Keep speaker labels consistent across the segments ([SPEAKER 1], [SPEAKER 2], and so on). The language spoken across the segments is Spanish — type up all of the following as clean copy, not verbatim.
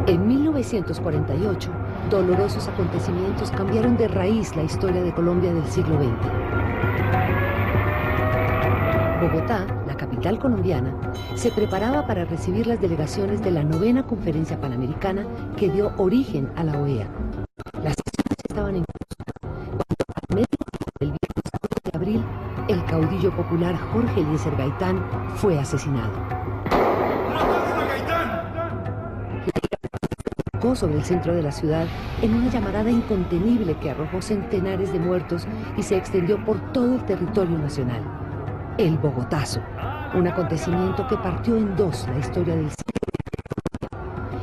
[SPEAKER 1] En 1948, dolorosos acontecimientos cambiaron de raíz la historia de Colombia del siglo XX. Bogotá, la capital colombiana, se preparaba para recibir las delegaciones de la 9ª Conferencia Panamericana que dio origen a la OEA. Las sesiones estaban en curso cuando, a mediodía del viernes 4 de abril, el caudillo popular Jorge Eliezer Gaitán fue asesinado. Sobre el centro de la ciudad en una llamarada incontenible que arrojó centenares de muertos y se extendió por todo el territorio nacional. El Bogotazo, un acontecimiento que partió en dos la historia del siglo,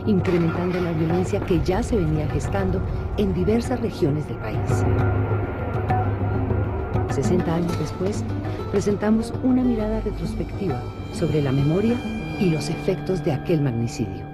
[SPEAKER 1] incrementando la violencia que ya se venía gestando en diversas regiones del país. 60 años después, presentamos una mirada retrospectiva sobre la memoria y los efectos de aquel magnicidio.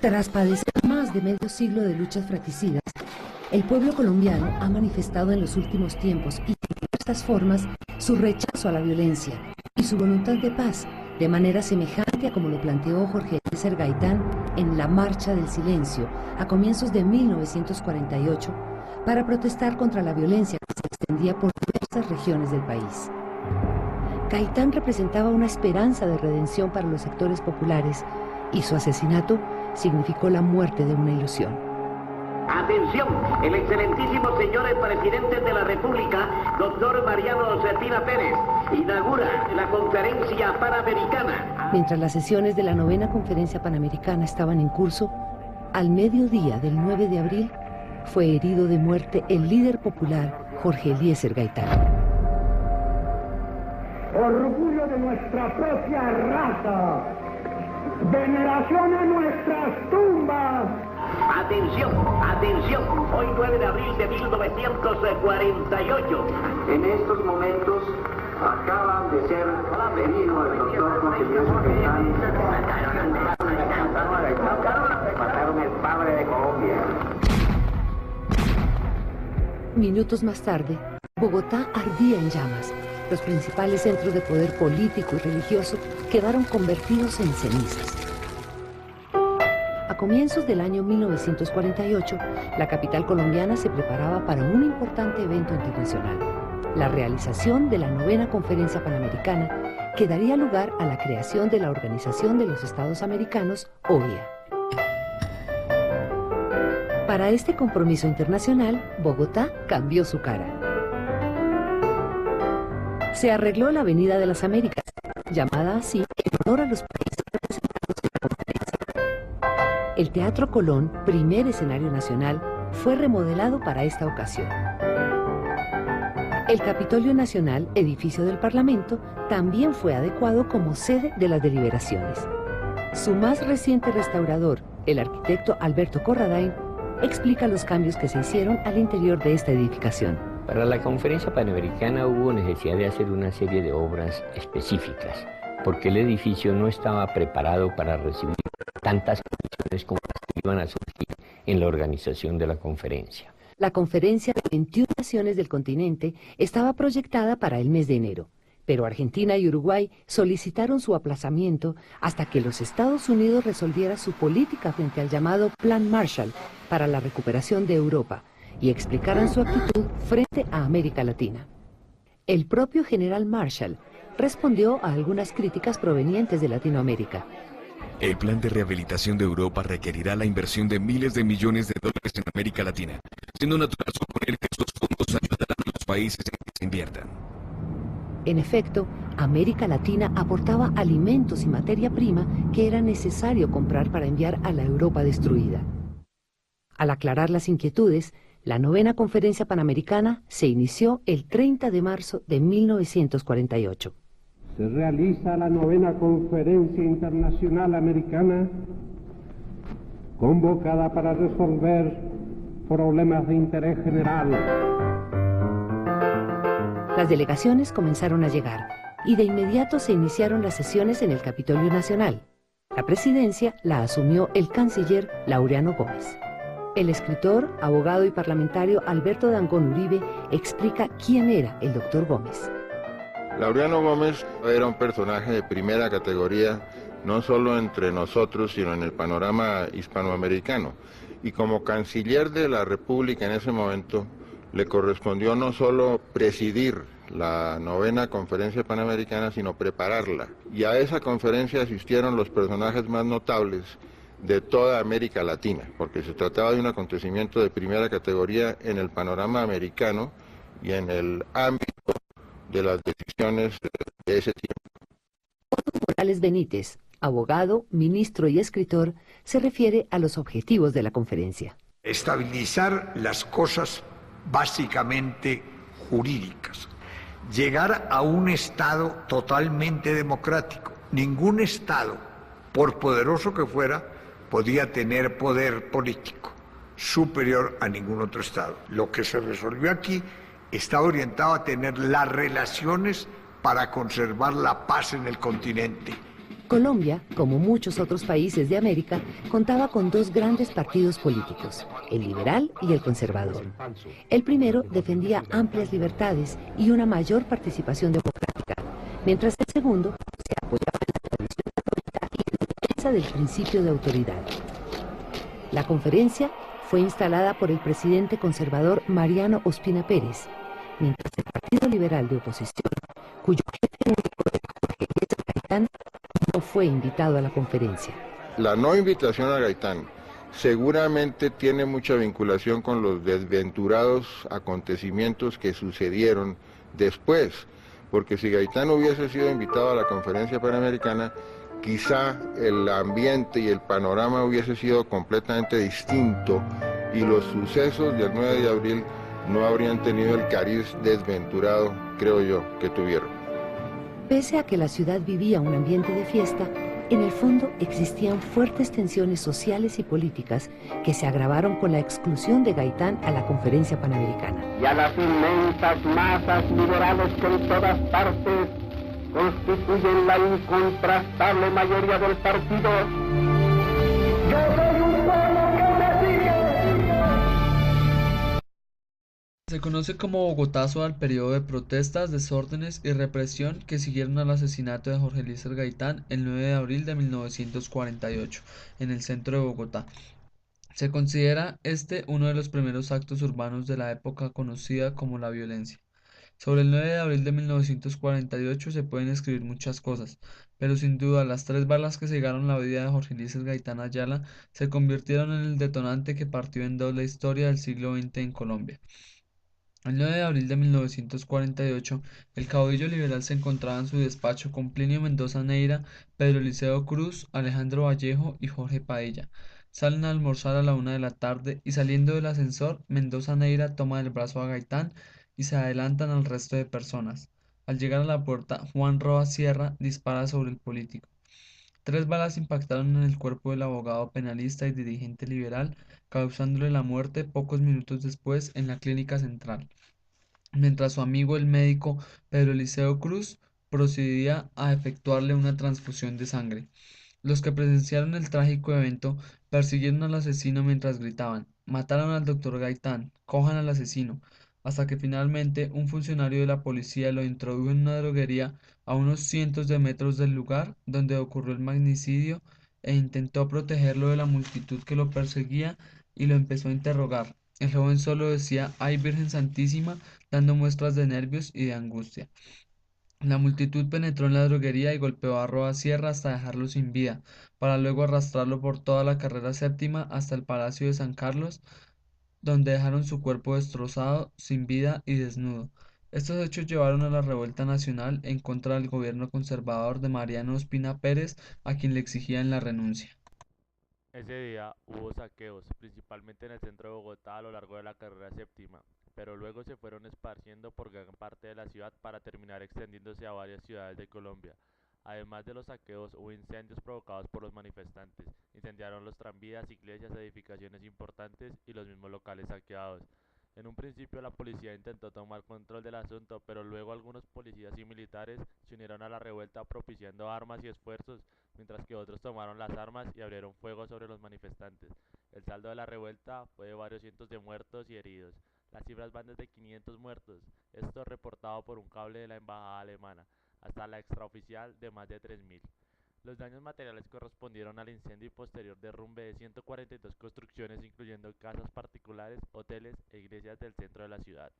[SPEAKER 1] Tras padecer más de medio siglo de luchas fratricidas, el pueblo colombiano ha manifestado en los últimos tiempos y de diversas formas su rechazo a la violencia y su voluntad de paz, de manera semejante a como lo planteó Jorge Eliezer Gaitán en la Marcha del Silencio a comienzos de 1948 para protestar contra la violencia que se extendía por diversas regiones del país. Gaitán representaba una esperanza de redención para los sectores populares y su asesinato significó la muerte de una ilusión.
[SPEAKER 2] Atención, el excelentísimo señor presidente de la República, doctor Mariano Cepina Pérez, inaugura la conferencia panamericana.
[SPEAKER 1] Mientras las sesiones de la 9ª Conferencia Panamericana estaban en curso, al mediodía del 9 de abril fue herido de muerte el líder popular Jorge Eliezer Gaitán.
[SPEAKER 3] Orgullo de nuestra propia raza, veneración a nuestras tumbas.
[SPEAKER 2] Atención, atención, hoy 9 de abril de 1948.
[SPEAKER 4] En estos momentos acaban de ser heridos el doctor Jorge Eliezer Gaitán. Mataron el padre de Colombia.
[SPEAKER 1] Minutos más tarde, Bogotá ardía en llamas. Los principales centros de poder político y religioso quedaron convertidos en cenizas. A comienzos del año 1948, la capital colombiana se preparaba para un importante evento internacional, la realización de la 9ª Conferencia Panamericana, que daría lugar a la creación de la Organización de los Estados Americanos, OEA. Para este compromiso internacional, Bogotá cambió su cara. Se arregló la Avenida de las Américas, llamada así en honor a los países representados en la conferencia. El Teatro Colón, primer escenario nacional, fue remodelado para esta ocasión. El Capitolio Nacional, edificio del Parlamento, también fue adecuado como sede de las deliberaciones. Su más reciente restaurador, el arquitecto Alberto Corradain, explica los cambios que se hicieron al interior de esta edificación.
[SPEAKER 5] Para la conferencia panamericana hubo necesidad de hacer una serie de obras específicas, porque el edificio no estaba preparado para recibir tantas condiciones como las que iban a surgir en la organización de la conferencia.
[SPEAKER 1] La conferencia de 21 naciones del continente estaba proyectada para el mes de enero, pero Argentina y Uruguay solicitaron su aplazamiento hasta que los Estados Unidos resolviera su política frente al llamado Plan Marshall para la recuperación de Europa y explicaran su actitud frente a América Latina. El propio general Marshall respondió a algunas críticas provenientes de Latinoamérica.
[SPEAKER 6] El plan de rehabilitación de Europa requerirá la inversión de miles de millones de dólares en América Latina, siendo natural suponer que estos fondos ayudarán a los países en que se inviertan.
[SPEAKER 1] En efecto, América Latina aportaba alimentos y materia prima que era necesario comprar para enviar a la Europa destruida. Al aclarar las inquietudes, la 9ª Conferencia Panamericana se inició el 30 de marzo de 1948.
[SPEAKER 3] Se realiza la 9ª Conferencia Internacional Americana convocada para resolver problemas de interés general.
[SPEAKER 1] Las delegaciones comenzaron a llegar y de inmediato se iniciaron las sesiones en el Capitolio Nacional. La presidencia la asumió el canciller Laureano Gómez. El escritor, abogado y parlamentario Alberto Dangond Uribe explica quién era el doctor Gómez.
[SPEAKER 7] Laureano Gómez era un personaje de primera categoría, no solo entre nosotros, sino en el panorama hispanoamericano. Y como canciller de la República en ese momento, le correspondió no solo presidir la 9ª Conferencia Panamericana, sino prepararla. Y a esa conferencia asistieron los personajes más notables de toda América Latina, porque se trataba de un acontecimiento de primera categoría en el panorama americano y en el ámbito de las decisiones de ese tiempo.
[SPEAKER 1] Morales Benítez, abogado, ministro y escritor, se refiere a los objetivos de la conferencia.
[SPEAKER 8] Estabilizar las cosas básicamente jurídicas, llegar a un Estado totalmente democrático. Ningún Estado, por poderoso que fuera, podía tener poder político superior a ningún otro Estado. Lo que se resolvió aquí está orientado a tener las relaciones para conservar la paz en el continente.
[SPEAKER 1] Colombia, como muchos otros países de América, contaba con dos grandes partidos políticos, el liberal y el conservador. El primero defendía amplias libertades y una mayor participación democrática, mientras el segundo se apoyaba en la tradición católica y en defensa del principio de autoridad. La conferencia fue instalada por el presidente conservador Mariano Ospina Pérez, mientras el Partido Liberal de Oposición, cuyo jefe único era Jorge Eliezer Gaitán, no fue invitado a la conferencia.
[SPEAKER 7] La no invitación a Gaitán seguramente tiene mucha vinculación con los desventurados acontecimientos que sucedieron después, porque si Gaitán hubiese sido invitado a la Conferencia Panamericana, quizá el ambiente y el panorama hubiese sido completamente distinto y los sucesos del 9 de abril no habrían tenido el cariz desventurado, creo yo, que tuvieron.
[SPEAKER 1] Pese a que la ciudad vivía un ambiente de fiesta, en el fondo existían fuertes tensiones sociales y políticas que se agravaron con la exclusión de Gaitán a la Conferencia Panamericana.
[SPEAKER 2] Y a las inmensas masas liberales que en todas partes constituyen la incontrastable mayoría del partido.
[SPEAKER 3] Yo soy un pueblo que me sigue.
[SPEAKER 9] Se conoce como Bogotazo al periodo de protestas, desórdenes y represión que siguieron al asesinato de Jorge Eliezer Gaitán el 9 de abril de 1948 en el centro de Bogotá. Se considera este uno de los primeros actos urbanos de la época conocida como la violencia. Sobre el 9 de abril de 1948 se pueden escribir muchas cosas, pero sin duda las 3 balas que cegaron la vida de Jorge Eliezer Gaitán Ayala se convirtieron en el detonante que partió en dos la historia del siglo XX en Colombia. El 9 de abril de 1948, el caudillo liberal se encontraba en su despacho con Plinio Mendoza Neira, Pedro Liceo Cruz, Alejandro Vallejo y Jorge Padilla. Salen a almorzar a la 1 de la tarde y saliendo del ascensor, Mendoza Neira toma del brazo a Gaitán y se adelantan al resto de personas. Al llegar a la puerta, Juan Roa Sierra dispara sobre el político. 3 balas impactaron en el cuerpo del abogado penalista y dirigente liberal, causándole la muerte pocos minutos después en la clínica central, mientras su amigo el médico Pedro Liceo Cruz procedía a efectuarle una transfusión de sangre. Los que presenciaron el trágico evento persiguieron al asesino mientras gritaban: «Mataron al doctor Gaitán, cojan al asesino», hasta que finalmente un funcionario de la policía lo introdujo en una droguería a unos cientos de metros del lugar donde ocurrió el magnicidio e intentó protegerlo de la multitud que lo perseguía y lo empezó a interrogar. El joven solo decía «Ay Virgen Santísima», dando muestras de nervios y de angustia. La multitud penetró en la droguería y golpeó a Roa Sierra hasta dejarlo sin vida, para luego arrastrarlo por toda la carrera séptima hasta el Palacio de San Carlos, donde dejaron su cuerpo destrozado, sin vida y desnudo. Estos hechos llevaron a la revuelta nacional en contra del gobierno conservador de Mariano Ospina Pérez, a quien le exigían la renuncia.
[SPEAKER 10] Ese día hubo saqueos, principalmente en el centro de Bogotá a lo largo de la carrera séptima, pero luego se fueron esparciendo por gran parte de la ciudad para terminar extendiéndose a varias ciudades de Colombia. Además de los saqueos, hubo incendios provocados por los manifestantes. Incendiaron los tranvías, iglesias, edificaciones importantes y los mismos locales saqueados. En un principio la policía intentó tomar control del asunto, pero luego algunos policías y militares se unieron a la revuelta propiciando armas y esfuerzos, mientras que otros tomaron las armas y abrieron fuego sobre los manifestantes. El saldo de la revuelta fue de varios cientos de muertos y heridos. Las cifras van desde 500 muertos, esto reportado por un cable de la embajada alemana, hasta la extraoficial de más de 3000. Los daños materiales correspondieron al incendio y posterior derrumbe de 142 construcciones, incluyendo casas particulares, hoteles e iglesias del centro de la ciudad.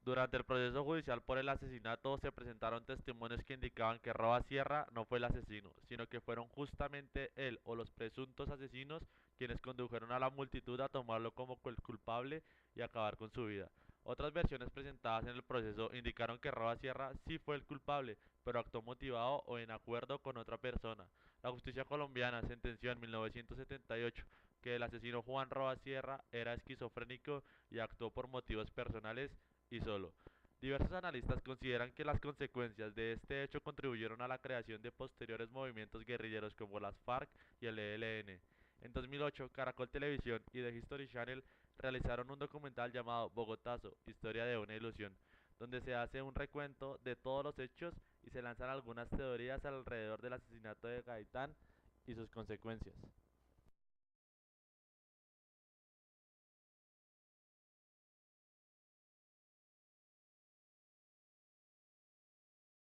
[SPEAKER 10] Durante el proceso judicial por el asesinato se presentaron testimonios que indicaban que Roa Sierra no fue el asesino, sino que fueron justamente él o los presuntos asesinos quienes condujeron a la multitud a tomarlo como el culpable y acabar con su vida. Otras versiones presentadas en el proceso indicaron que Roa Sierra sí fue el culpable, pero actuó motivado o en acuerdo con otra persona. La justicia colombiana sentenció en 1978 que el asesino Juan Roa Sierra era esquizofrénico y actuó por motivos personales y solo. Diversos analistas consideran que las consecuencias de este hecho contribuyeron a la creación de posteriores movimientos guerrilleros como las FARC y el ELN. En 2008, Caracol Televisión y The History Channel realizaron un documental llamado Bogotazo, Historia de una ilusión, donde se hace un recuento de todos los hechos y se lanzan algunas teorías alrededor del asesinato de Gaitán y sus consecuencias.